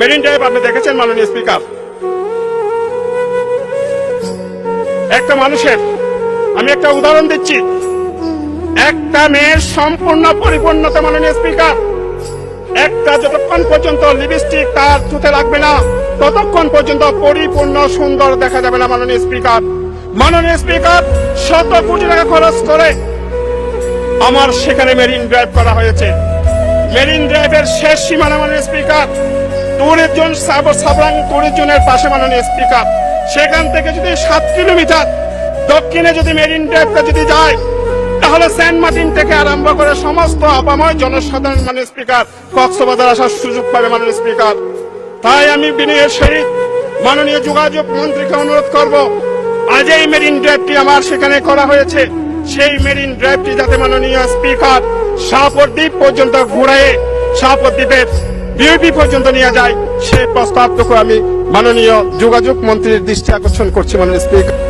Marine drive আপনি দেখেছেন মাননীয় স্পিকার? একটা মানুষের, আমি একটা উদাহরণ দিচ্ছি, একটা মেয়ের সম্পূর্ণ পরিপূর্ণতা মাননীয় স্পিকার, একটা যতক্ষণ পর্যন্ত লিপস্টিক তার চুতে লাগবে না ততক্ষণ পর্যন্ত পরিপূর্ণ সুন্দর দেখা যাবে না মাননীয় স্পিকার। মাননীয় স্পিকার, শত কোটি টাকা খরচ করে আমার সেখানে মেরিন ড্রাইভ করা হয়েছে। মেরিন ড্রাইভের শেষ সীমানা মাননীয় স্পিকার টুরিজম সাবরাং টুরিজমের পাশে মাননীয় স্পিকার, সেখান থেকে যদি 7 কিলোমিটার দক্ষিণে যদি মেরিন ড্রাইভটা যদি যায় তাহলে সেন্ট মার্টিন থেকে আরম্ভ করে সমস্ত আপাময় জনসাধারণ মাননীয় স্পিকার কক্সবাজার আসার সুযোগ পাবে মাননীয় স্পিকার। তাই আমি বিনয়ের সহিত মাননীয় যোগাযোগ মন্ত্রীকে অনুরোধ করব, আজ এই মেরিন ড্রাইভটি আমার সেখানে করা হয়েছে, সেই মেরিন ড্রাইভটি যাতে মাননীয় স্পিকার শাহপথ দ্বীপ পর্যন্ত ঘুরিয়ে শাহপথ দ্বীপের বিউপি পর্যন্ত নিয়ে যায়, সেই প্রস্তাবটুকু আমি মাননীয় যোগাযোগ মন্ত্রীর দৃষ্টি আকর্ষণ করছি মাননীয় স্পিকার।